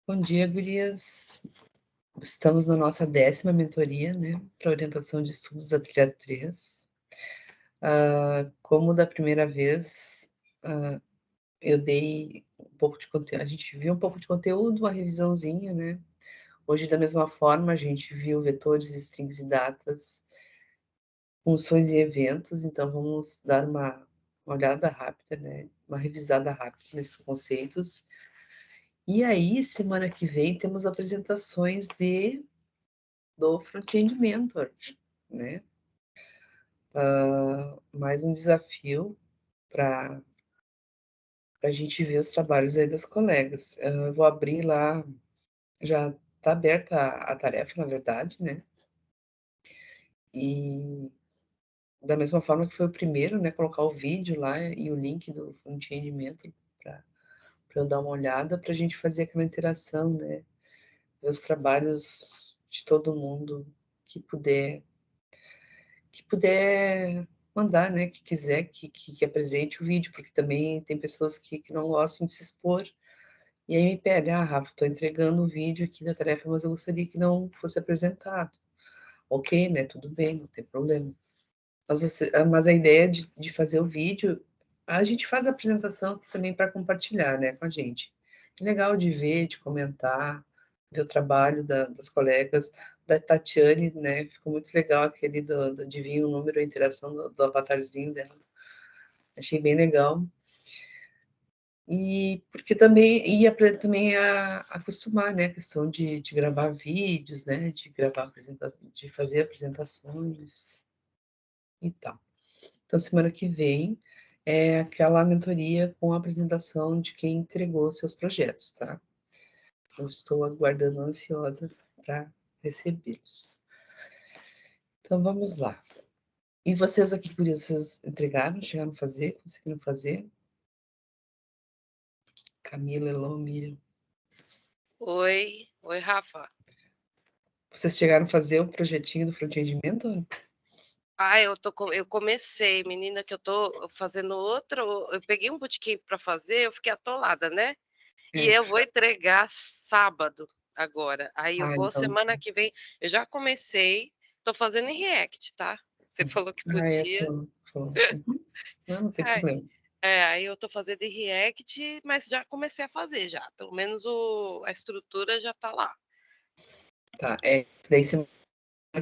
Bom dia, gurias. Estamos na nossa 10ª mentoria, né, para orientação de estudos da trilha 3. Como da primeira vez, eu dei um pouco de conteúdo, a gente viu um pouco de conteúdo, uma revisãozinha, né? Hoje, da mesma forma, a gente viu vetores, strings e datas, funções e eventos, então vamos dar uma olhada rápida, né, uma revisada rápida nesses conceitos. E aí, semana que vem, temos apresentações do Front-End Mentor, né? Mais um desafio para a gente ver os trabalhos aí das colegas. Eu vou abrir lá, já está aberta a tarefa, na verdade, né? E da mesma forma que foi o primeiro, né? Colocar o vídeo lá e o link do Front-End Mentor para eu dar uma olhada, para a gente fazer aquela interação, né? Ver os trabalhos de todo mundo que puder mandar, né, que quiser que apresente o vídeo, porque também tem pessoas que não gostam de se expor, e aí me pede, Rafa, estou entregando o vídeo aqui da tarefa, mas eu gostaria que não fosse apresentado. Ok, né, tudo bem, não tem problema. Mas a ideia de fazer o vídeo, a gente faz a apresentação aqui também para compartilhar, né, com a gente. É legal de ver, de comentar, ver o trabalho das colegas, da Tatiane, né, ficou muito legal aquele do adivinha o número, a interação do avatarzinho dela. Achei bem legal. E porque também ia também acostumar, né, a questão de gravar vídeos, né, de fazer apresentações e tal. Então, semana que vem é aquela mentoria com a apresentação de quem entregou seus projetos, tá? Eu estou aguardando ansiosa para recebê-los. Então, vamos lá. E vocês aqui, por isso, vocês entregaram, chegaram a fazer, conseguiram fazer? Camila, Elô, Miriam. Oi, Rafa. Vocês chegaram a fazer o projetinho do Front-End Mentor? Eu comecei, menina, que eu tô fazendo outro. Eu peguei um bootcamp para fazer, eu fiquei atolada, né? E eu vou entregar sábado agora. Aí eu vou Então. semana que vem. Eu já comecei, tô fazendo em React, tá? Você falou que podia. Não tem problema. Aí eu tô fazendo em React, mas já comecei a fazer já. Pelo menos a estrutura já tá lá. Tá, daí semana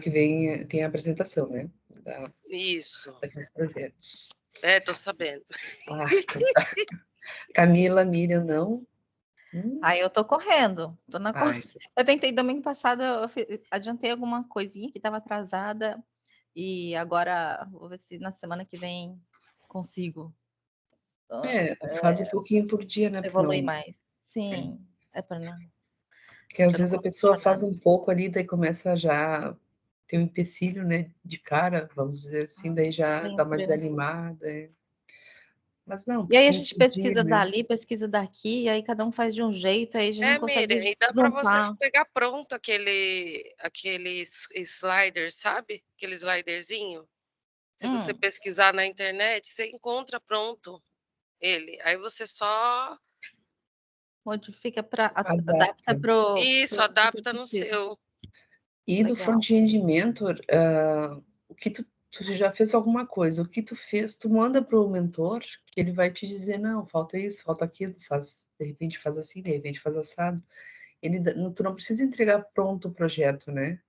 que vem tem a apresentação, né? Isso. Daqueles projetos. Tô sabendo. Então tá. Camila, Miriam, não? Aí eu tô correndo, tô na Eu tentei domingo passado, adiantei alguma coisinha que estava atrasada e agora vou ver se na semana que vem consigo. Faz um pouquinho por dia, né? Evoluir mais. Sim, para não. Porque às vezes a pessoa faz um pouco ali, daí começa já ter um empecilho, né? De cara, vamos dizer assim, daí já dá uma desanimada. Mas não. E aí a gente pesquisa dali, pesquisa daqui, e aí cada um faz de um jeito, aí a gente não consegue Miriam, e dá para você pegar pronto aquele slider, sabe? Aquele sliderzinho. Se você pesquisar na internet, você encontra pronto ele. Aí você só modifica para adapta pro. Isso, adapta no seu. E do Front-End Mentor, o que tu já fez alguma coisa, o que tu fez, tu manda para o mentor, que ele vai te dizer, não, falta isso, falta aquilo, de repente faz assim, de repente faz assado. Tu não precisa entregar pronto o projeto, né?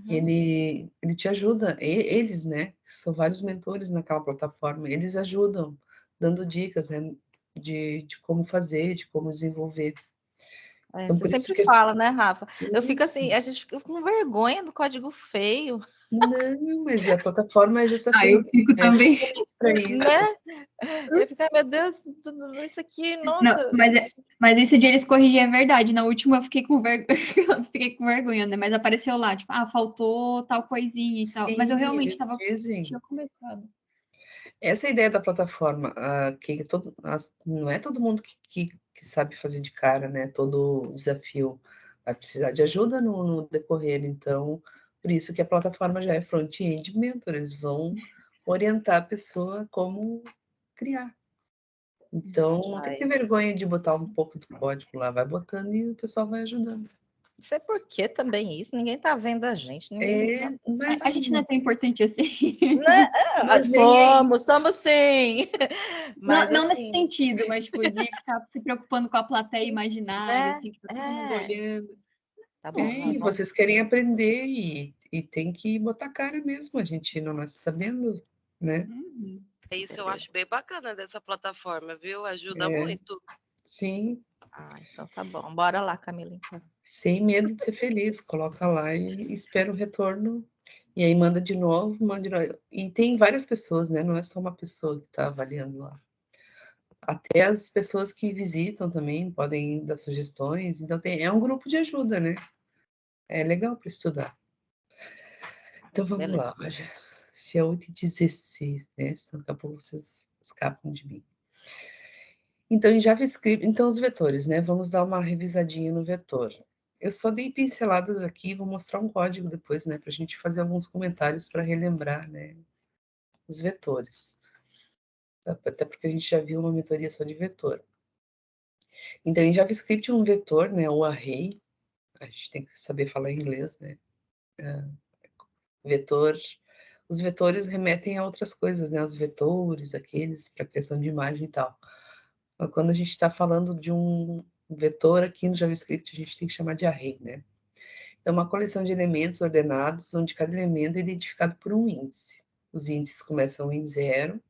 Ele te ajuda, eles, né? São vários mentores naquela plataforma, eles ajudam, dando dicas, né? De como fazer, de como desenvolver. Então, você sempre fala, né, Rafa? Eu fico assim, a gente fica com vergonha do código feio. Não, mas a plataforma é justamente. Eu fico também. Para isso. Né? Eu fico, meu Deus, tudo isso aqui, nossa. Não, mas esse dia eles corrigiram, é verdade. Na última eu fiquei com vergonha, né? Mas apareceu lá, tipo, faltou tal coisinha e tal. Mas eu realmente tinha começado. Essa é a ideia da plataforma, que não é todo mundo que sabe fazer de cara, né? Todo desafio vai precisar de ajuda no decorrer, então, por isso que a plataforma já é front-end mentor, eles vão orientar a pessoa como criar. Então, não tem que ter vergonha de botar um pouco do código lá, vai botando e o pessoal vai ajudando. Não sei por que também isso, ninguém tá vendo a gente. Mas a gente não é tão importante assim. Somos sim. Mas, não nesse sentido, mas tipo, de ficar se preocupando com a plateia imaginária, assim, que tá todo mundo olhando. Tá bom, e vocês querem aprender e tem que botar cara mesmo, a gente não nasce sabendo, né? Isso eu acho bem bacana dessa plataforma, viu? Ajuda muito. Sim. Então tá bom. Bora lá, Camila, então. Sem medo de ser feliz, coloca lá e espera o retorno. E aí manda de novo. E tem várias pessoas, né? Não é só uma pessoa que está avaliando lá. Até as pessoas que visitam também podem dar sugestões. Então é um grupo de ajuda, né? É legal para estudar. Então vamos lá. Já é 8h16, né? Daqui a pouco vocês escapam de mim. Então, em JavaScript, então os vetores, né? Vamos dar uma revisadinha no vetor. Eu só dei pinceladas aqui, vou mostrar um código depois, né? Para a gente fazer alguns comentários para relembrar, né? Os vetores. Até porque a gente já viu uma mentoria só de vetor. Então, em JavaScript, um vetor, né? O array, a gente tem que saber falar inglês, né? Vetor. Os vetores remetem a outras coisas, né? Os vetores, aqueles para criação de imagem e tal. Mas quando a gente está falando de um vetor aqui no JavaScript, a gente tem que chamar de array, né? É uma coleção de elementos ordenados, onde cada elemento é identificado por um índice. Os índices começam em 0,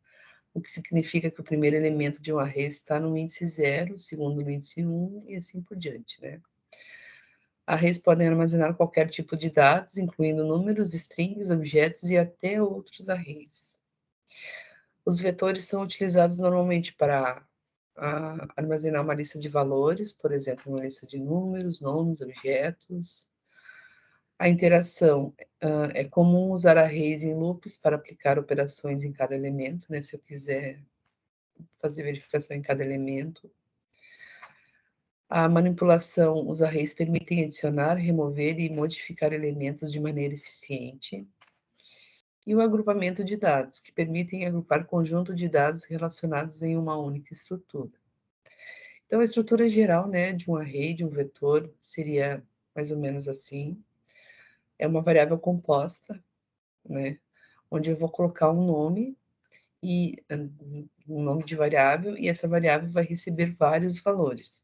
o que significa que o primeiro elemento de um array está no índice 0, o segundo no índice 1 e assim por diante, né? Arrays podem armazenar qualquer tipo de dados, incluindo números, strings, objetos e até outros arrays. Os vetores são utilizados normalmente para armazenar uma lista de valores, por exemplo, uma lista de números, nomes, objetos. A interação é comum usar arrays em loops para aplicar operações em cada elemento, né? Se eu quiser fazer verificação em cada elemento. A manipulação, os arrays permitem adicionar, remover e modificar elementos de maneira eficiente. E o agrupamento de dados, que permitem agrupar conjunto de dados relacionados em uma única estrutura. Então, a estrutura geral, né, de um array, de um vetor, seria mais ou menos assim. É uma variável composta, né, onde eu vou colocar um nome e um nome de variável, e essa variável vai receber vários valores.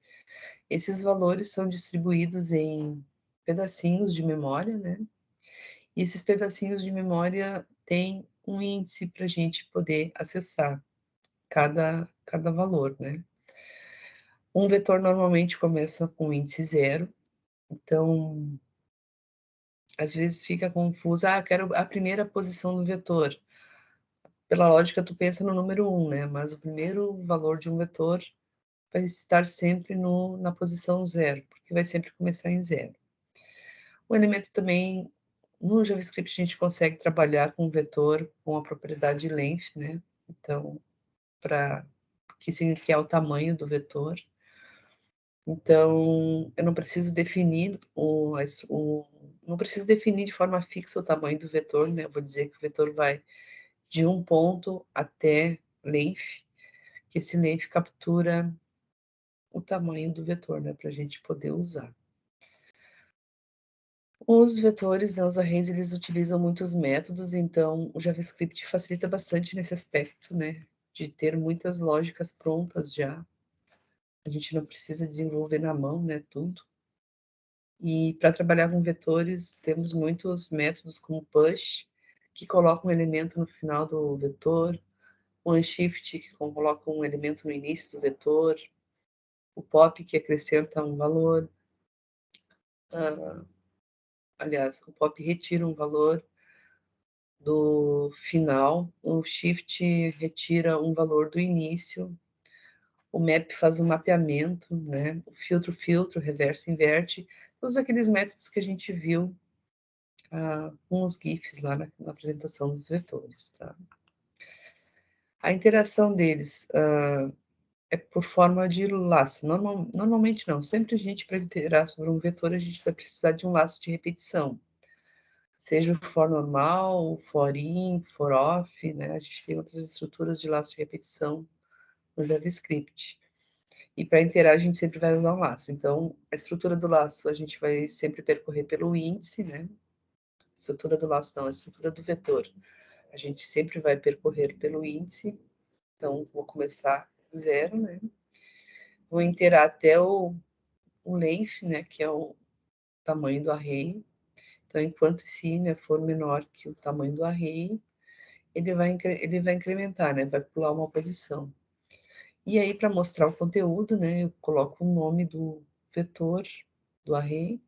Esses valores são distribuídos em pedacinhos de memória, né? E esses pedacinhos de memória têm um índice para a gente poder acessar cada valor, né? Um vetor normalmente começa com índice 0, então às vezes fica confuso, quero a primeira posição do vetor. Pela lógica, tu pensa no número 1, né? Mas o primeiro valor de um vetor vai estar sempre na posição 0, porque vai sempre começar em 0. O elemento também, no JavaScript, a gente consegue trabalhar com um vetor com a propriedade length, né? Então, que é o tamanho do vetor. Então, eu não preciso definir não preciso definir de forma fixa o tamanho do vetor, né? Eu vou dizer que o vetor vai de um ponto até length, que esse length captura o tamanho do vetor, né? Para a gente poder usar. Os vetores, né, os arrays, eles utilizam muitos métodos, então o JavaScript facilita bastante nesse aspecto, né? De ter muitas lógicas prontas já. A gente não precisa desenvolver na mão, né? Tudo. E para trabalhar com vetores, temos muitos métodos como push, que coloca um elemento no final do vetor, o unshift, que coloca um elemento no início do vetor, o pop, que acrescenta um valor. Aliás, o pop retira um valor do final, o shift retira um valor do início, o map faz um mapeamento, né? O filtro, reverso, inverte, todos aqueles métodos que a gente viu com os GIFs lá na apresentação dos vetores, tá? A interação deles é por forma de laço. Normalmente não, sempre a gente, para iterar sobre um vetor, a gente vai precisar de um laço de repetição. Seja o for normal, o for in, for off, né? A gente tem outras estruturas de laço de repetição no JavaScript. E para inteirar, a gente sempre vai usar um laço. Então, a estrutura do laço, a gente vai sempre percorrer pelo índice, né? A estrutura do laço não, a estrutura do vetor. A gente sempre vai percorrer pelo índice. Então, vou começar zero, né? Vou inteirar até o length, né? Que é o tamanho do array. Então, enquanto esse INE for menor que o tamanho do array, ele vai incrementar, né? Vai pular uma posição. E aí, para mostrar o conteúdo, né? Eu coloco o nome do vetor do array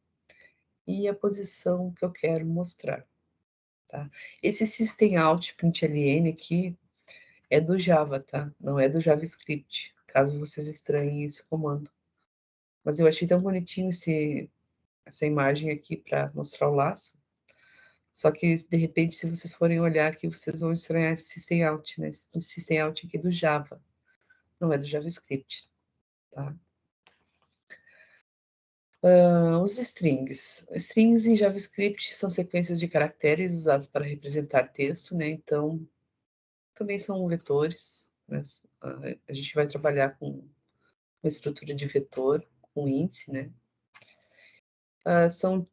e a posição que eu quero mostrar, tá? Esse systemout.println aqui é do Java, tá? Não é do JavaScript, caso vocês estranhem esse comando. Mas eu achei tão bonitinho essa imagem aqui para mostrar o laço. Só que, de repente, se vocês forem olhar aqui, vocês vão estranhar esse systemout, né? Esse systemout aqui é do Java, não é do JavaScript, tá? Os strings. Strings em JavaScript são sequências de caracteres usadas para representar texto, né? Então, também são vetores, né? A gente vai trabalhar com uma estrutura de vetor, com índice, né? São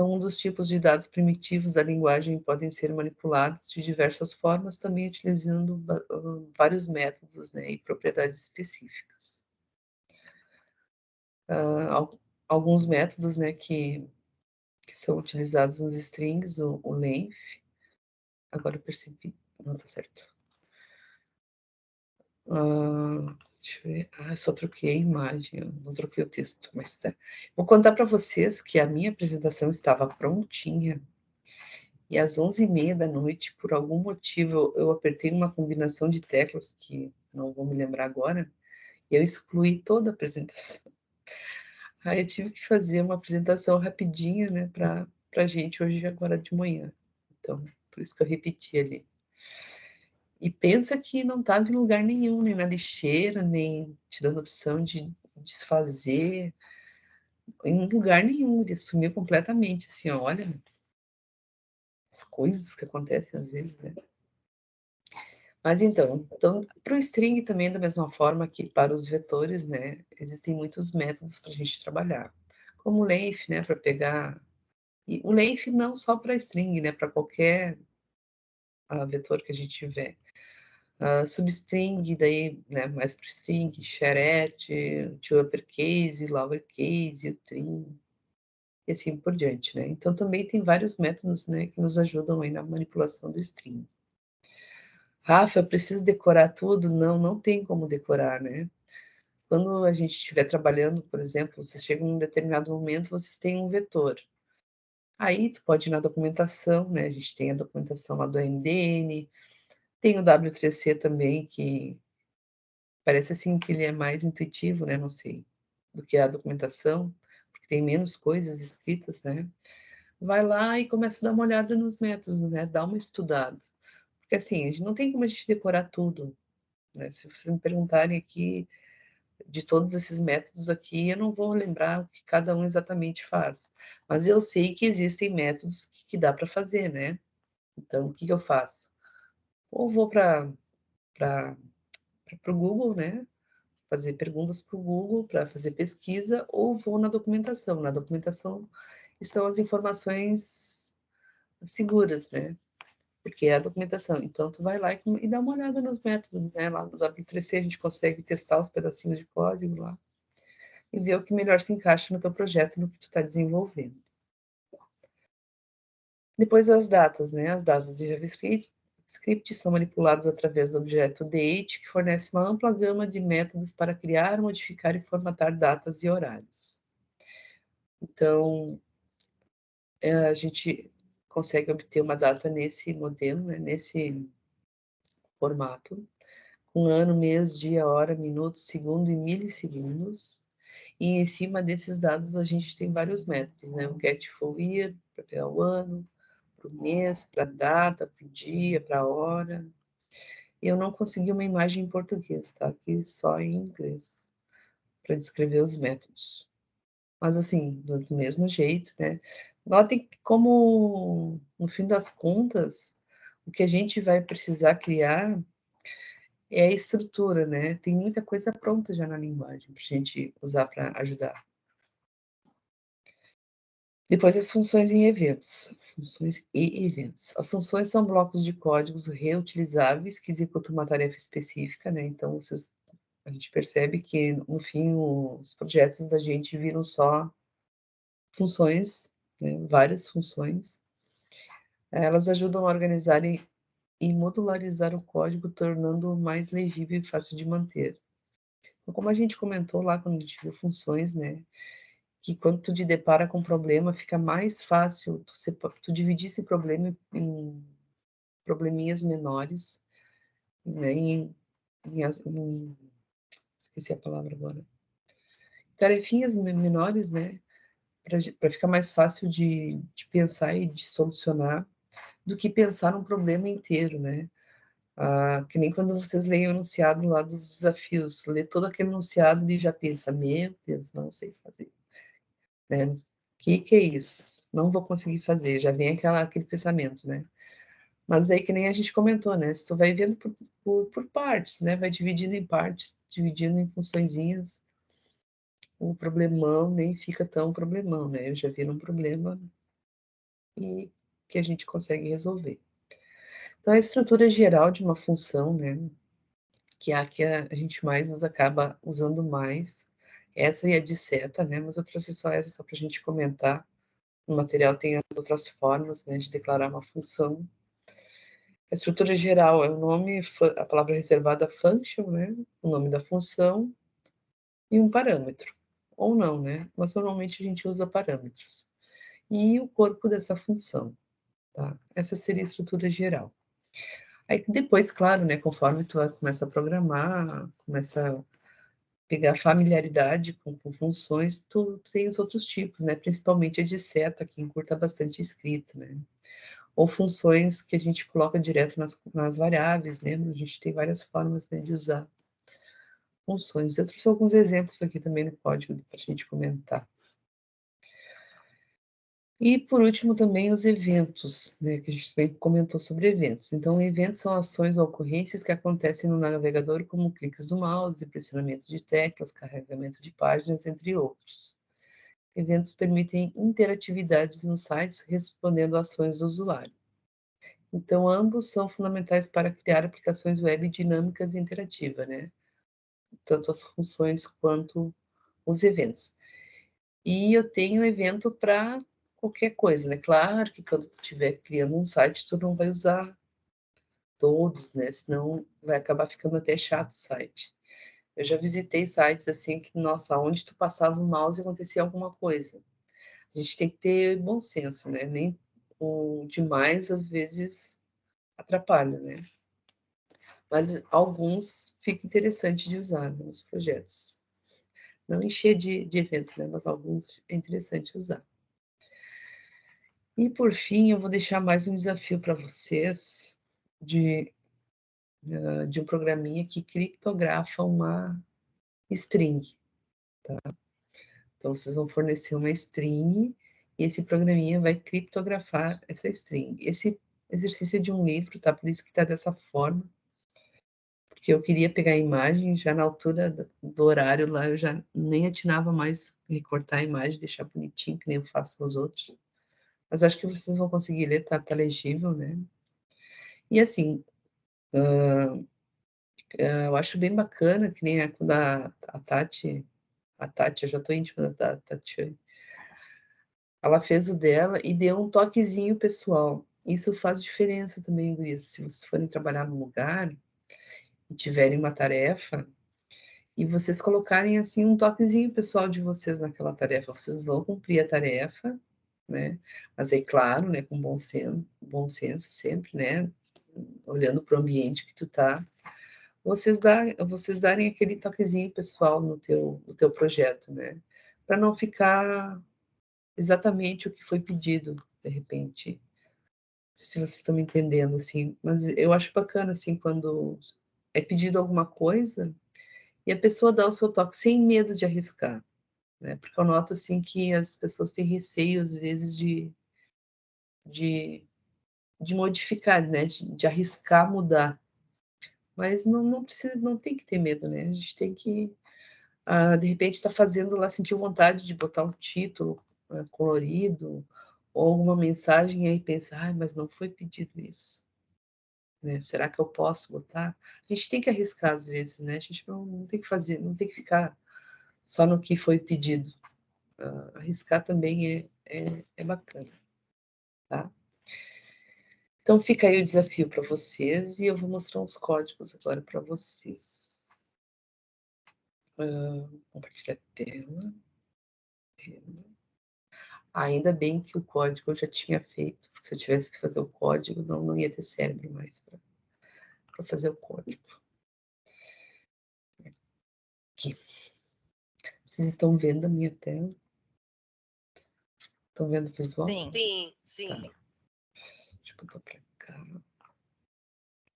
um dos tipos de dados primitivos da linguagem e podem ser manipulados de diversas formas, também utilizando vários métodos, né? E propriedades específicas. Alguns métodos, né? Que são utilizados nos strings, o length. Agora eu percebi, não tá certo. Deixa eu ver. Eu só troquei a imagem, eu não troquei o texto, mas tá. Vou contar para vocês que a minha apresentação estava prontinha e às 11h30 da noite, por algum motivo, eu apertei uma combinação de teclas que não vou me lembrar agora e eu excluí toda a apresentação. Aí eu tive que fazer uma apresentação rapidinha, né, para gente hoje, agora de manhã. Então, por isso que eu repeti ali. E pensa que não estava em lugar nenhum, nem na lixeira, nem te dando opção de desfazer, em lugar nenhum, ele sumiu completamente, assim, ó, olha, as coisas que acontecem às vezes, né? Mas então para o string também, da mesma forma que para os vetores, né, existem muitos métodos para a gente trabalhar, como o length, né, para pegar, e o length não só para string, né, para qualquer vetor que a gente tiver. Substring, daí, né, mais para string, charete, to uppercase, lowercase, o trim, e assim por diante, né? Então, também tem vários métodos, né, que nos ajudam aí na manipulação do string. Rafa, eu preciso decorar tudo? Não, não tem como decorar, né? Quando a gente estiver trabalhando, por exemplo, vocês chegam em um determinado momento, vocês têm um vetor. Aí, tu pode ir na documentação, né? A gente tem a documentação lá do MDN, tem o W3C também, que parece assim que ele é mais intuitivo, né? Não sei, do que a documentação, porque tem menos coisas escritas, né? Vai lá e começa a dar uma olhada nos métodos, né? Dá uma estudada. Porque assim, a gente não tem como a gente decorar tudo, né? Se vocês me perguntarem aqui de todos esses métodos aqui, eu não vou lembrar o que cada um exatamente faz. Mas eu sei que existem métodos que dá para fazer, né? Então, o que eu faço? Ou vou para o Google, né? Fazer perguntas para o Google para fazer pesquisa, ou vou na documentação. Na documentação estão as informações seguras, né? Porque é a documentação. Então, tu vai lá e dá uma olhada nos métodos, né? Lá no W3C a gente consegue testar os pedacinhos de código lá e ver o que melhor se encaixa no teu projeto, no que tu está desenvolvendo. Depois as datas, né? As datas de JavaScript são manipulados através do objeto date, que fornece uma ampla gama de métodos para criar, modificar e formatar datas e horários. Então, a gente consegue obter uma data nesse modelo, né, nesse formato, com ano, mês, dia, hora, minuto, segundo e milissegundos. E em cima desses dados a gente tem vários métodos, né? O get full year, para pegar o ano, para o mês, para a data, para o dia, para a hora. Eu não consegui uma imagem em português, tá? Aqui só em inglês, para descrever os métodos. Mas assim, do mesmo jeito, né? Notem como, no fim das contas, o que a gente vai precisar criar é a estrutura, né? Tem muita coisa pronta já na linguagem para a gente usar para ajudar. Depois as funções em eventos. Funções e eventos. As funções são blocos de códigos reutilizáveis que executam uma tarefa específica, né? Então, a gente percebe que, no fim, os projetos da gente viram só funções, né? Várias funções. Elas ajudam a organizar e modularizar o código, tornando-o mais legível e fácil de manter. Então, como a gente comentou lá quando a gente viu funções, né? Que quando tu te depara com um problema, fica mais fácil tu dividir esse problema em probleminhas menores, né? Esqueci a palavra agora. Tarefinhas menores, né? Para ficar mais fácil de pensar e de solucionar, do que pensar num problema inteiro, né? Que nem quando vocês leem o enunciado lá dos desafios, lê todo aquele enunciado e já pensa, meu Deus, não sei fazer. Né? Que é isso? Não vou conseguir fazer, já vem aquele pensamento, né? Mas aí que nem a gente comentou, né? Se tu vai vendo por partes, né? Vai dividindo em partes, dividindo em funçõezinhas, o problemão nem fica tão problemão, né? Eu já vi um problema e que a gente consegue resolver. Então, a estrutura geral de uma função, né? Que é a que a gente mais nos acaba usando mais, essa e a de seta, né? Mas eu trouxe só essa só para a gente comentar. O material tem as outras formas, né, de declarar uma função. A estrutura geral é o nome, a palavra reservada function, né, o nome da função e um parâmetro. Ou não, né, mas normalmente a gente usa parâmetros. E o corpo dessa função, tá? Essa seria a estrutura geral. Aí depois, claro, né, conforme tu começa a programar, começa a pegar familiaridade com funções, tu tem os outros tipos, né, principalmente a de seta, que encurta bastante a escrita, né. Ou funções que a gente coloca direto nas variáveis, lembra? A gente tem várias formas, né, de usar funções. Eu trouxe alguns exemplos aqui também no código para a gente comentar. E, por último, também os eventos, né, que a gente também comentou sobre eventos. Então, eventos são ações ou ocorrências que acontecem no navegador, como cliques do mouse, pressionamento de teclas, carregamento de páginas, entre outros. Eventos permitem interatividades nos sites respondendo a ações do usuário. Então, ambos são fundamentais para criar aplicações web dinâmicas e interativas, né? Tanto as funções quanto os eventos. E eu tenho evento para qualquer coisa, né? Claro que quando tu estiver criando um site, tu não vai usar todos, né? Senão vai acabar ficando até chato o site. Eu já visitei sites assim que, nossa, onde tu passava o mouse acontecia alguma coisa. A gente tem que ter bom senso, né? Nem o demais, às vezes, atrapalha, né? Mas alguns fica interessante de usar nos projetos. Não encher de evento, né? Mas alguns é interessante usar. E, por fim, eu vou deixar mais um desafio para vocês de um programinha que criptografa uma string, tá? Então, vocês vão fornecer uma string e esse programinha vai criptografar essa string. Esse exercício é de um livro, tá? Por isso que está dessa forma. Porque eu queria pegar a imagem, já na altura do horário lá, eu já nem atinava mais recortar a imagem, deixar bonitinho, que nem eu faço com os outros. Mas acho que vocês vão conseguir ler, tá legível, né? E assim, eu acho bem bacana, que nem quando a Tati, eu já tô íntima da Tati, ela fez o dela e deu um toquezinho pessoal. Isso faz diferença também, Luiz. Se vocês forem trabalhar num lugar e tiverem uma tarefa, e vocês colocarem, assim, um toquezinho pessoal de vocês naquela tarefa. Vocês vão cumprir a tarefa, né? Mas é claro, né, com bom senso sempre, né? Olhando para o ambiente que tu tá. Vocês darem aquele toquezinho pessoal no teu projeto, né? Para não ficar exatamente o que foi pedido, de repente. Não sei se vocês estão me entendendo, assim. Mas eu acho bacana, assim, quando é pedido alguma coisa, e a pessoa dá o seu toque sem medo de arriscar, né? Porque eu noto, assim, que as pessoas têm receio, às vezes, de modificar, né? De arriscar mudar. Mas não precisa, não tem que ter medo, né? A gente tem que, de repente, estar fazendo lá, sentir vontade de botar um título colorido ou alguma mensagem e aí pensa, mas não foi pedido isso. Né? Será que eu posso botar? A gente tem que arriscar às vezes, né? A gente não tem que fazer, não tem que ficar só no que foi pedido. Arriscar também é bacana, tá? Então fica aí o desafio para vocês e eu vou mostrar uns códigos agora para vocês. Compartilhar a tela. Ainda bem que o código eu já tinha feito, porque se eu tivesse que fazer o código, não ia ter cérebro mais para fazer o código. Aqui. Vocês estão vendo a minha tela? Estão vendo o visual? Sim. Tá. Deixa eu botar para cá.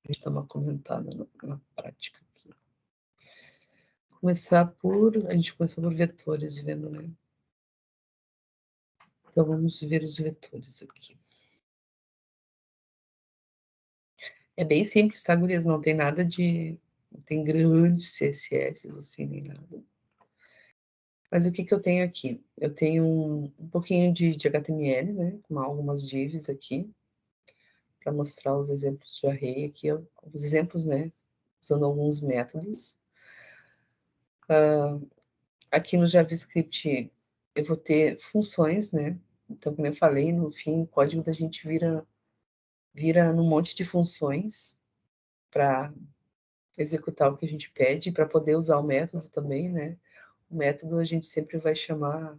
A gente dá uma comentada na prática aqui. A gente começou por vetores, vendo, né? Então, vamos ver os vetores aqui. É bem simples, tá, gurias? Não tem nada de... Não tem grandes CSS, assim, nem nada. Mas o que eu tenho aqui? Eu tenho um pouquinho de HTML, né? Com algumas divs aqui. Para mostrar os exemplos de array aqui. Os exemplos, né? Usando alguns métodos. Aqui no JavaScript, eu vou ter funções, né? Então, como eu falei, no fim, o código da gente vira num monte de funções para executar o que a gente pede, para poder usar o método também, né? O método a gente sempre vai chamar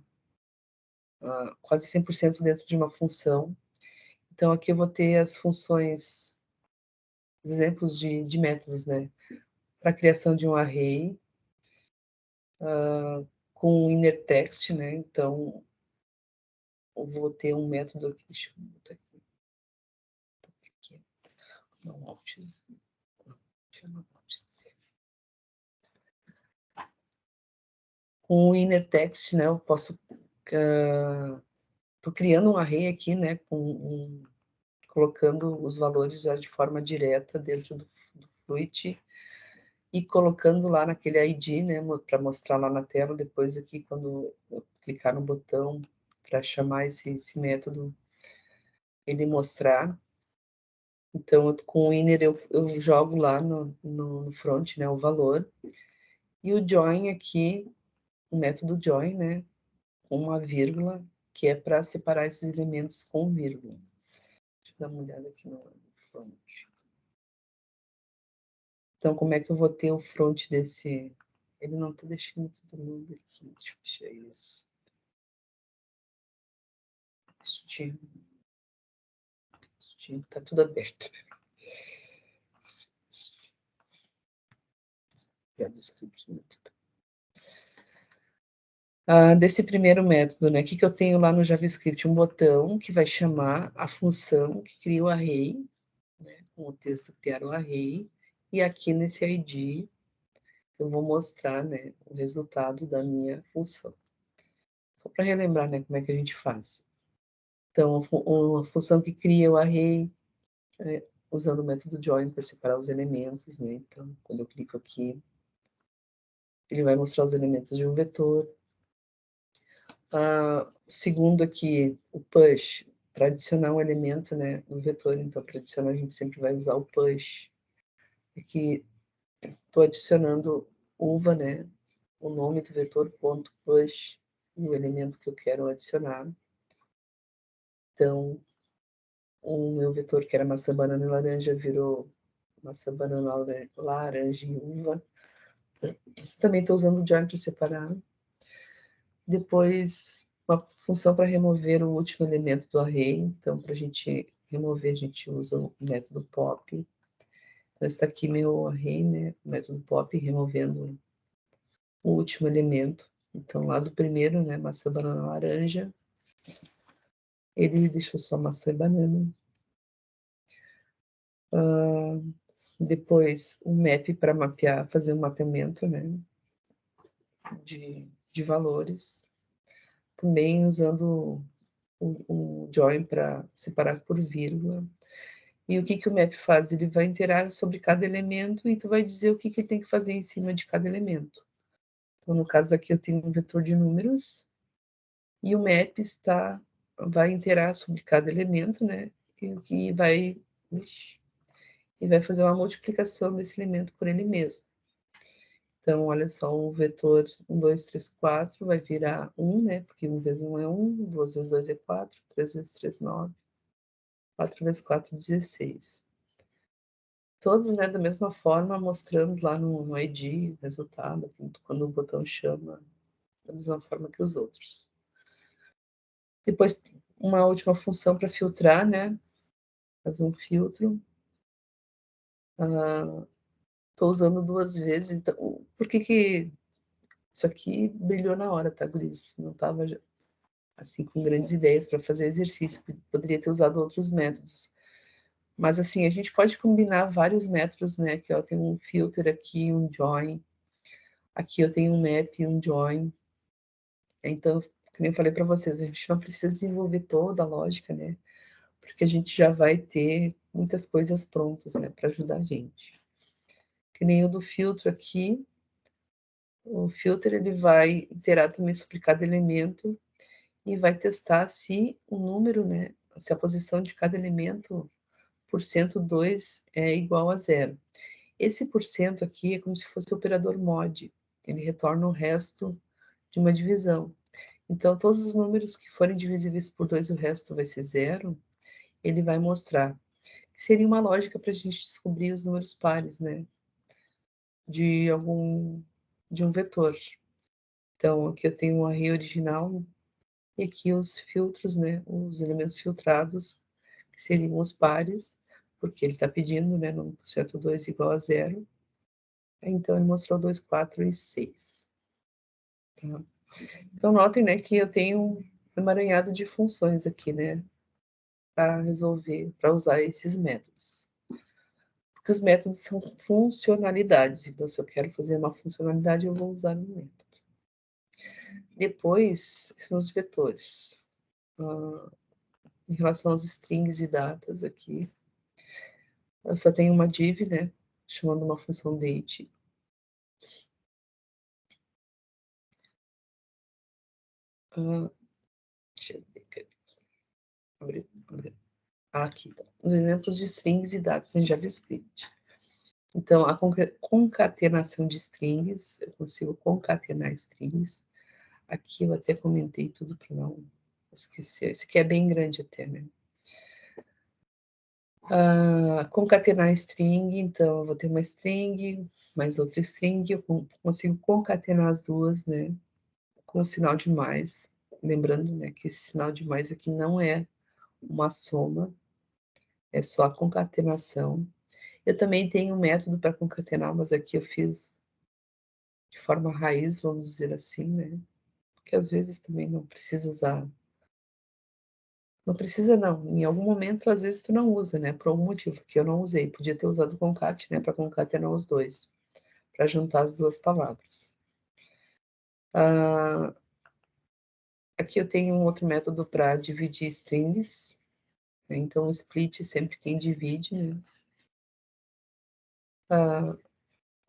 quase 100% dentro de uma função. Então, aqui eu vou ter as funções, exemplos de métodos, né? Para a criação de um array, com inner text, né? Então, eu vou ter um método aqui, deixa eu botar aqui. Não, Alt. Com o inner text, né? Eu posso... Estou criando um array aqui, né? Colocando os valores já de forma direta dentro do Fluid e colocando lá naquele ID, né? Para mostrar lá na tela, depois aqui, quando eu clicar no botão para chamar esse método, ele mostrar. Então, com o inner eu jogo lá no front, né, o valor. E o join aqui, o método join, né, com uma vírgula, que é para separar esses elementos com vírgula. Deixa eu dar uma olhada aqui no front. Então, como é que eu vou ter o front desse... Ele não está deixando todo mundo aqui. Deixa eu fechar isso. Estilo. Está tudo aberto. Desse primeiro método, né? O que eu tenho lá no JavaScript? Um botão que vai chamar a função que cria o array, né? Com o texto criar o array. E aqui nesse ID, eu vou mostrar, né, o resultado da minha função. Só para relembrar, né, como é que a gente faz. Então, uma função que cria o array, usando o método join para separar os elementos, né? Então, quando eu clico aqui, ele vai mostrar os elementos de um vetor. Segundo aqui, o push, para adicionar um elemento, né, no vetor. Então, para adicionar, a gente sempre vai usar o push. Aqui, estou adicionando uva, né, o nome do vetor, ponto push, e o elemento que eu quero adicionar. Então, o meu vetor, que era maçã, banana e laranja, virou maçã, banana, laranja e uva. Também estou usando o join para separar. Depois, uma função para remover o último elemento do array. Então, para a gente remover, a gente usa o método pop. Então, está aqui meu array, né? O método pop, removendo o último elemento. Então, lá do primeiro, né? Maçã, banana, laranja. Ele deixou só maçã e banana. Depois, um map para mapear, fazer um mapeamento, né? De valores. Também usando o join para separar por vírgula. E o que o map faz? Ele vai iterar sobre cada elemento e tu vai dizer o que ele tem que fazer em cima de cada elemento. Então, no caso aqui, eu tenho um vetor de números e o map vai iterar sobre cada elemento, né? E vai fazer uma multiplicação desse elemento por ele mesmo. Então, olha só, o vetor 1, 2, 3, 4 vai virar 1, né? Porque 1 vezes 1 é 1, 2 vezes 2 é 4, 3 vezes 3, 9, 4 vezes 4, 16. Todos, né, da mesma forma, mostrando lá no ID o resultado, quando o botão chama, da mesma forma que os outros. Depois, uma última função para filtrar, né? Fazer um filtro. Estou usando 2 vezes, então, por que isso aqui brilhou na hora, tá, guris? Não estava, assim, com grandes ideias para fazer exercício, poderia ter usado outros métodos. Mas, assim, a gente pode combinar vários métodos, né? Aqui, ó, tem um filter aqui, um join. Aqui eu tenho um map e um join. Então, como eu falei para vocês, a gente não precisa desenvolver toda a lógica, né? Porque a gente já vai ter muitas coisas prontas, né, para ajudar a gente. Que nem o do filtro aqui. O filtro ele vai iterar também sobre cada elemento e vai testar se o número, né, se a posição de cada elemento, porcento 2 é igual a 0. Esse porcento aqui é como se fosse o operador mod. Ele retorna o resto de uma divisão. Então, todos os números que forem divisíveis por 2 e o resto vai ser 0, ele vai mostrar. Seria uma lógica para a gente descobrir os números pares, né? De um vetor. Então, aqui eu tenho um array original e aqui os filtros, né? Os elementos filtrados, que seriam os pares, porque ele está pedindo, né? No porcento 2 igual a 0. Então, ele mostrou 2, 4 e 6. Tá? Então, notem, né, que eu tenho um emaranhado de funções aqui, né? Para resolver, para usar esses métodos. Porque os métodos são funcionalidades, então se eu quero fazer uma funcionalidade, eu vou usar um método. Depois, são os vetores. Em relação aos strings e datas aqui, eu só tenho uma div, né, chamando uma função date. Deixa eu ver aqui. Aqui, tá. Os exemplos de strings e datas em JavaScript. Então, a concatenação de strings, eu consigo concatenar strings. Aqui eu até comentei tudo para não esquecer. Esse aqui é bem grande até, né? Concatenar string, então eu vou ter uma string, mais outra string, eu consigo concatenar as duas, né? Com o sinal de mais. Lembrando, né, que esse sinal de mais aqui não é uma soma, é só a concatenação. Eu também tenho um método para concatenar, mas aqui eu fiz de forma raiz, vamos dizer assim, né? Porque às vezes também não precisa usar. Não precisa não, em algum momento às vezes tu não usa, né, por algum motivo, que eu não usei, podia ter usado o concat, né, para concatenar os dois, para juntar as duas palavras. Aqui eu tenho um outro método para dividir strings, né, então o split sempre quem divide, né.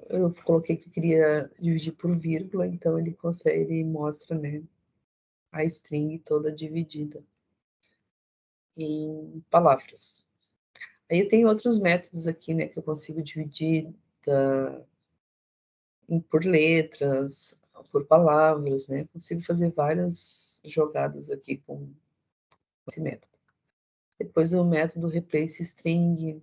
Eu coloquei que eu queria dividir por vírgula, então ele mostra, né, a string toda dividida em palavras. Aí eu tenho outros métodos aqui, né, que eu consigo dividir por letras, por palavras, né? Consigo fazer várias jogadas aqui com esse método. Depois o método replace string,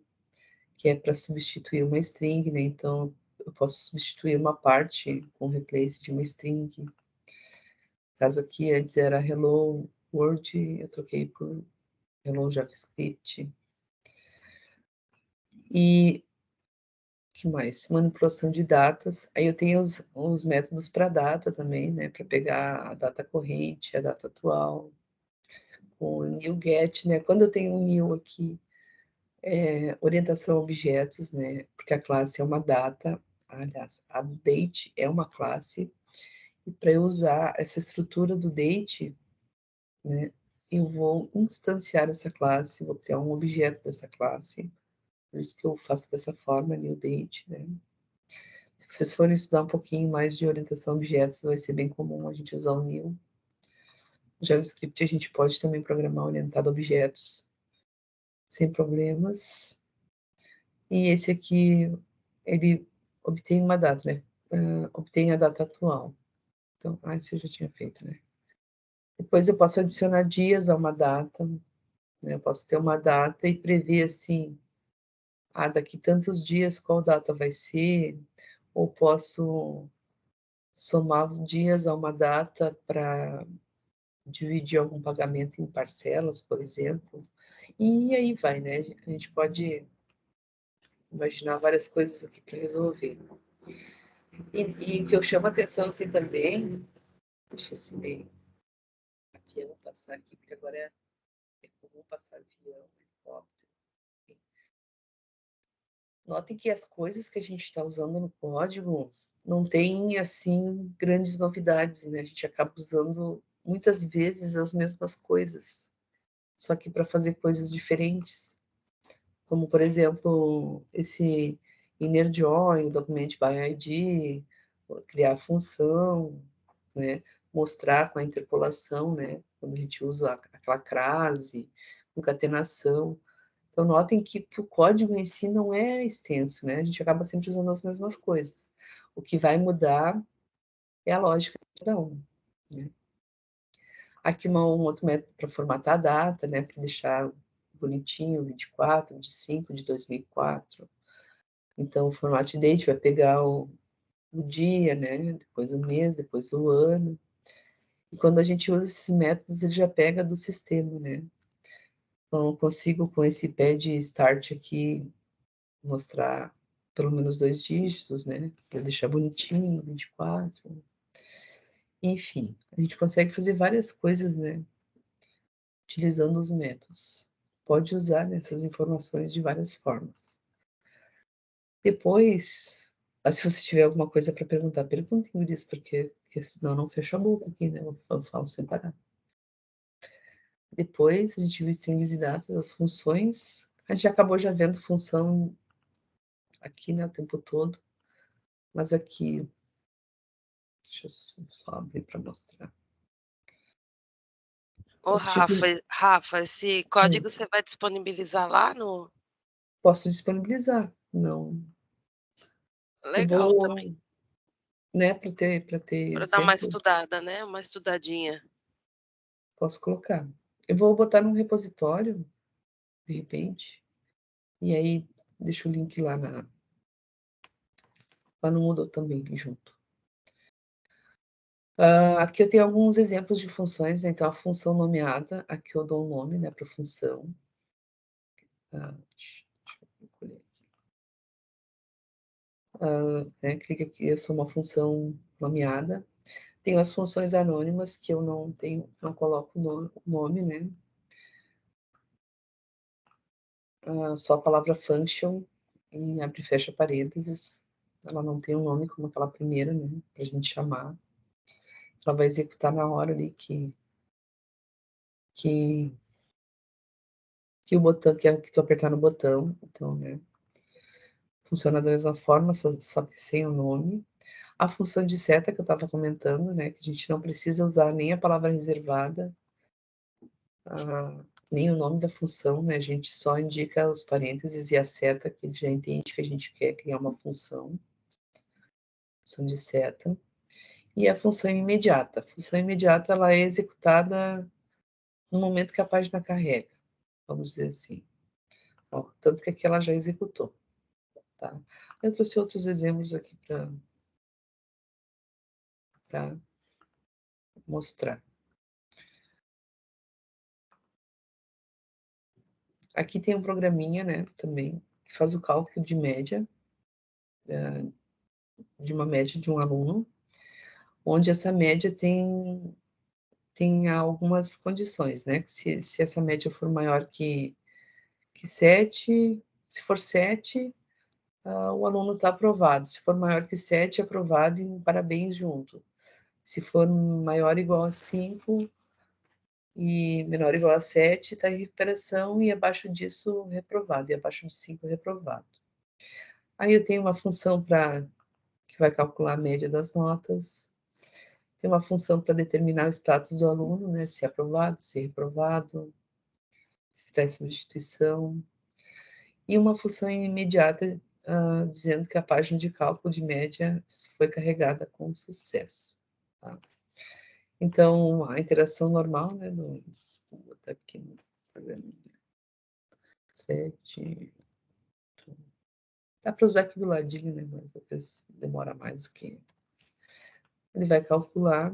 que é para substituir uma string, né? Então, eu posso substituir uma parte com replace de uma string. No caso aqui, antes era hello world, eu troquei por hello JavaScript. E que mais? Manipulação de datas. Aí eu tenho os métodos para data também, né? Para pegar a data corrente, a data atual. O new get, né? Quando eu tenho um new aqui, orientação a objetos, né? Porque a classe é uma data, aliás, a date é uma classe. E para eu usar essa estrutura do date, né? Eu vou instanciar essa classe, vou criar um objeto dessa classe. Por isso que eu faço dessa forma, new date, né? Se vocês forem estudar um pouquinho mais de orientação a objetos, vai ser bem comum a gente usar o new. No JavaScript a gente pode também programar orientado a objetos, sem problemas. E esse aqui, ele obtém uma data, né? Obtém a data atual. Então, isso eu já tinha feito, né? Depois eu posso adicionar dias a uma data, né? Eu posso ter uma data e prever, assim, daqui tantos dias qual data vai ser, ou posso somar dias a uma data para dividir algum pagamento em parcelas, por exemplo. E aí vai, né? A gente pode imaginar várias coisas aqui para resolver. E que eu chamo a atenção assim também, deixa esse avião passar aqui, porque agora é comum passar avião, helicóptero. Notem que as coisas que a gente está usando no código não tem, assim, grandes novidades, né? A gente acaba usando muitas vezes as mesmas coisas, só que para fazer coisas diferentes. Como, por exemplo, esse inner join, document by ID, criar função, né? Mostrar com a interpolação, né? Quando a gente usa aquela crase, concatenação. Então, notem que o código em si não é extenso, né? A gente acaba sempre usando as mesmas coisas. O que vai mudar é a lógica de cada um, né? Aqui um outro método para formatar a data, né? Para deixar bonitinho, 24 de 5 de 2004. Então, o format date vai pegar o dia, né? Depois o mês, depois o ano. E quando a gente usa esses métodos, ele já pega do sistema, né? Então, eu consigo, com esse pad start aqui, mostrar pelo menos 2 dígitos, né? Para deixar bonitinho, 24. Enfim, a gente consegue fazer várias coisas, né? Utilizando os métodos. Pode usar essas informações de várias formas. Depois, se você tiver alguma coisa para perguntar, pergunte, Ingrid, porque senão eu não fecho a boca aqui, né? Eu falo sem parar. Depois, a gente viu strings e datas, as funções. A gente acabou já vendo função aqui, né, o tempo todo. Mas aqui, deixa eu só abrir para mostrar. Ô, Rafa, esse código você vai disponibilizar lá no... Posso disponibilizar, não. Legal também. Né, para ter Para dar uma estudada, né? Uma estudadinha. Posso colocar. Eu vou botar num repositório, de repente, e aí deixo o link lá no Moodle também, junto. Aqui eu tenho alguns exemplos de funções, né? Então, a função nomeada, aqui eu dou um nome, né, para a função. Deixa eu recolher aqui. Né, clica aqui, eu sou uma função nomeada. Tenho as funções anônimas, que eu não coloco o nome, né? Só a palavra function, e abre e fecha parênteses. Ela não tem um nome como aquela primeira, né? Para a gente chamar. Ela vai executar na hora ali que o botão, que tu apertar no botão. Então, né? Funciona da mesma forma, só que sem o nome. A função de seta que eu estava comentando, né? Que a gente não precisa usar nem a palavra reservada, nem o nome da função, né? A gente só indica os parênteses e a seta, que ele já entende que a gente quer criar uma função de seta. E a função imediata. A função imediata, ela é executada no momento que a página carrega, vamos dizer assim. Ó, tanto que aqui ela já executou. Tá? Eu trouxe outros exemplos aqui para mostrar. Aqui tem um programinha, né, também, que faz o cálculo de média, de uma média de um aluno, onde essa média tem algumas condições, né? Se essa média for maior que 7, se for 7, o aluno está aprovado. Se for maior que 7, aprovado e parabéns junto. Se for maior ou igual a 5, e menor ou igual a 7 está em recuperação, e abaixo disso reprovado, e abaixo de 5 reprovado. Aí eu tenho uma função que vai calcular a média das notas, tem uma função para determinar o status do aluno, né, se é aprovado, se é reprovado, se está em substituição, e uma função imediata dizendo que a página de cálculo de média foi carregada com sucesso. Tá? Então, a interação normal, né, vou botar aqui no programa 7, dá para usar aqui do ladinho, né, mas às vezes demora mais do que... Ele vai calcular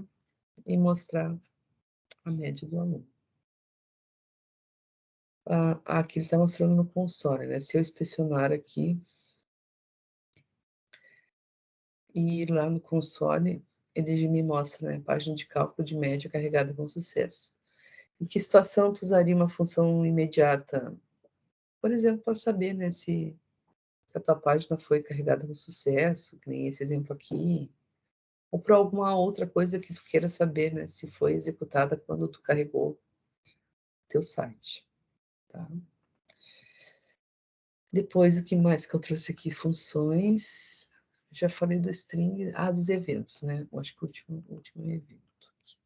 e mostrar a média do aluno. Aqui ele está mostrando no console, né? Se eu inspecionar aqui e ir lá no console, ele me mostra, né, a página de cálculo de média carregada com sucesso. Em que situação tu usaria uma função imediata? Por exemplo, para saber, né, se a tua página foi carregada com sucesso, que nem esse exemplo aqui, ou para alguma outra coisa que tu queira saber, né, se foi executada quando tu carregou teu site, tá? Depois, o que mais que eu trouxe aqui? Funções. Já falei do string, dos eventos, né? Eu acho que o último evento. Aqui.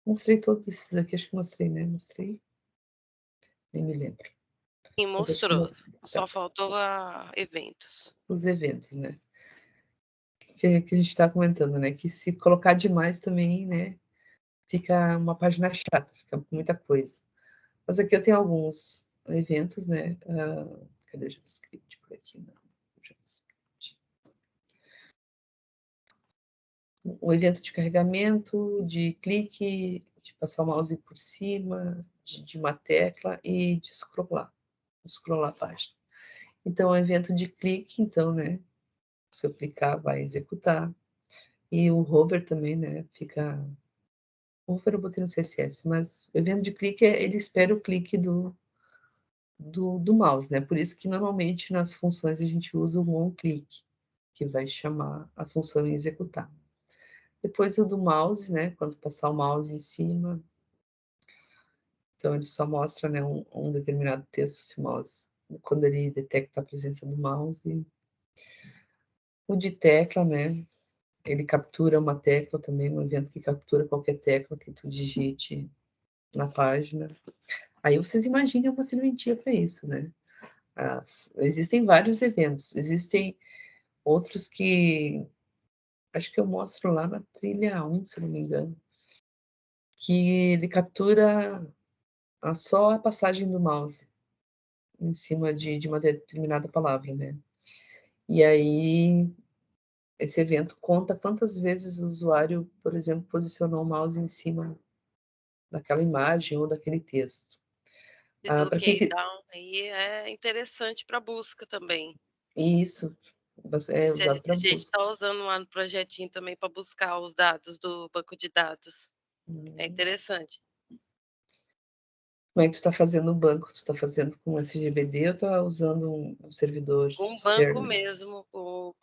Mostrei todos esses aqui, acho que mostrei, né? Mostrei? Nem me lembro. E mostrou, só faltou eventos. Os eventos, né? Que a gente está comentando, né? Que se colocar demais também, né? Fica uma página chata, fica muita coisa. Mas aqui eu tenho alguns eventos, né? Cadê o JavaScript por aqui? Não, JavaScript. O evento de carregamento, de clique, de passar o mouse por cima, de uma tecla e de scrollar a página. Então, o evento de clique, então, né? Se eu clicar, vai executar. E o hover também, né? Fica... O hover eu botei no CSS, mas o evento de clique, ele espera o clique do mouse, né? Por isso que, normalmente, nas funções a gente usa o onClick, que vai chamar a função e executar. Depois o do mouse, né? Quando passar o mouse em cima. Então, ele só mostra, né, um determinado texto, se o mouse, quando ele detecta a presença do mouse. O de tecla, né? Ele captura uma tecla também, um evento que captura qualquer tecla que tu digite na página. Aí vocês imaginem uma serventia para isso, né? Existem vários eventos, existem outros que acho que eu mostro lá na trilha 1, se não me engano, que ele captura só a passagem do mouse em cima de uma determinada palavra, né? E aí, esse evento conta quantas vezes o usuário, por exemplo, posicionou o mouse em cima daquela imagem ou daquele texto. Do Keydown aí é interessante para busca também. Isso, é usado para busca. A gente está usando lá no projetinho também para buscar os dados do banco de dados. É interessante. Como é que tu está fazendo o banco? Tu está fazendo com SGBD ou está usando um servidor externo? Banco mesmo, o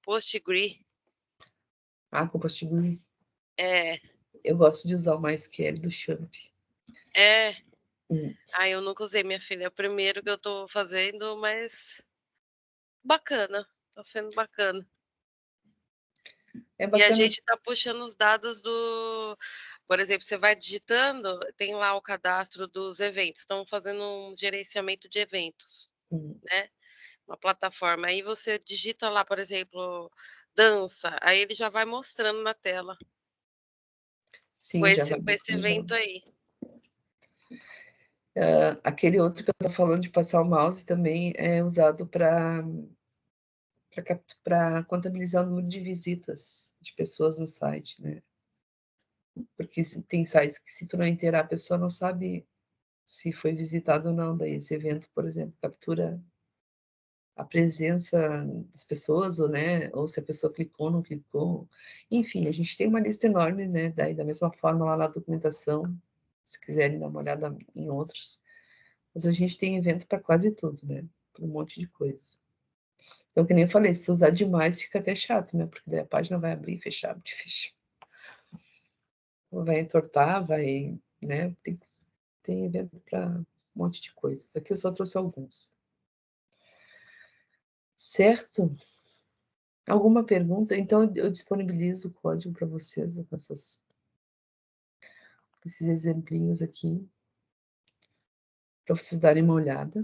PostgreSQL. Com PostgreSQL. É. Eu gosto de usar o MySQL do Champ. É. Eu nunca usei, minha filha. É o primeiro que eu estou fazendo, mas bacana. Está sendo bacana. É bacana. E a gente está puxando os dados por exemplo, você vai digitando, tem lá o cadastro dos eventos, estão fazendo um gerenciamento de eventos, né? Uma plataforma. Aí você digita lá, por exemplo, dança, aí ele já vai mostrando na tela. Sim, com esse evento aí. Aquele outro que eu estou falando de passar o mouse também é usado para contabilizar o número de visitas de pessoas no site, né? Porque tem sites que, se tu não inteirar, a pessoa não sabe se foi visitado ou não. Daí esse evento, por exemplo, captura a presença das pessoas, ou se a pessoa clicou ou não clicou. Enfim, a gente tem uma lista enorme, né? Daí, da mesma forma, lá na documentação, se quiserem dar uma olhada em outros. Mas a gente tem evento para quase tudo, né? Para um monte de coisa. Então, que nem eu falei, se tu usar demais, fica até chato, né? Porque daí a página vai abrir e fechar, abrir e fechar. vai entortar, vai, né? Tem evento para um monte de coisas. Aqui eu só trouxe alguns. Certo? Alguma pergunta? Então eu disponibilizo o código para vocês com esses exemplinhos aqui, para vocês darem uma olhada.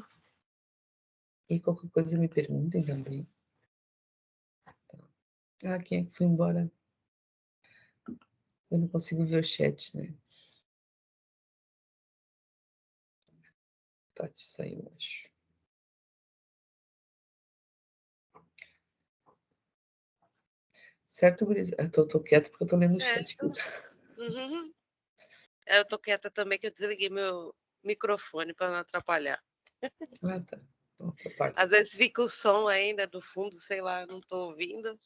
E qualquer coisa me perguntem também. Ah, quem é que foi embora? Eu não consigo ver o chat, né? Tati saiu, acho. Certo, Guriz? Eu tô quieta porque eu tô lendo certo. O chat aqui. Uhum. Eu tô quieta também, que eu desliguei meu microfone para não atrapalhar. Ah, tá. Às vezes fica o som ainda do fundo, sei lá, não tô ouvindo.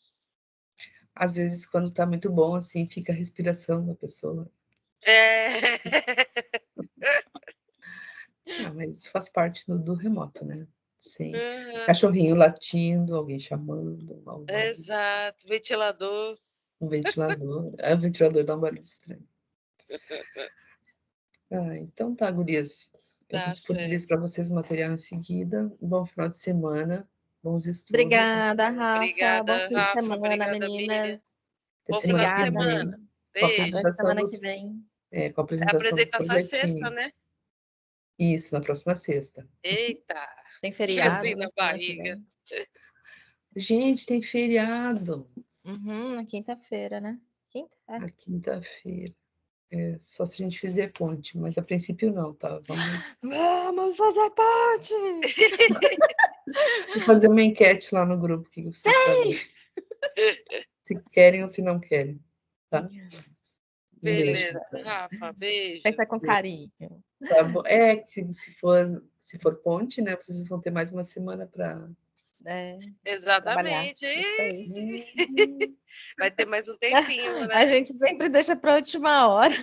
Às vezes, quando tá muito bom, assim, fica a respiração da pessoa. Ah, mas faz parte do remoto, né? Sim. Cachorrinho latindo, alguém chamando. Exato, ventilador. Um ventilador. O ventilador dá um barulho estranho. Então tá, gurias. Eu disponibilizo para vocês o material em seguida. Um bom final de semana. Bons estudos. Obrigada, Rafa. Obrigada, bom fim de semana, obrigada, meninas. Bom final de semana. Beijo. Semana que vem. Com a apresentação dos projetinhos. Sexta, né? Isso, na próxima sexta. Eita! Tem feriado na barriga. Gente, tem feriado. Na quinta-feira, né? Na quinta-feira. Só se a gente fizer ponte, mas a princípio não, tá? Vamos fazer ponte! Vou fazer uma enquete lá no grupo. Que vocês sabem. Se querem ou se não querem. Tá? Beleza, Rafa, beijo. Pensa com carinho. Tá bom. Se for ponte, né? Vocês vão ter mais uma semana para. Exatamente. Vai ter mais um tempinho, né? A gente sempre deixa para a última hora.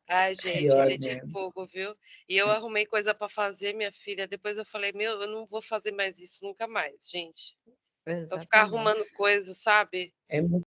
Ai, gente, a gente é fogo, viu? E eu arrumei coisa para fazer, minha filha. Depois eu falei, eu não vou fazer mais isso nunca mais, gente. Vou ficar arrumando coisa, sabe? É muito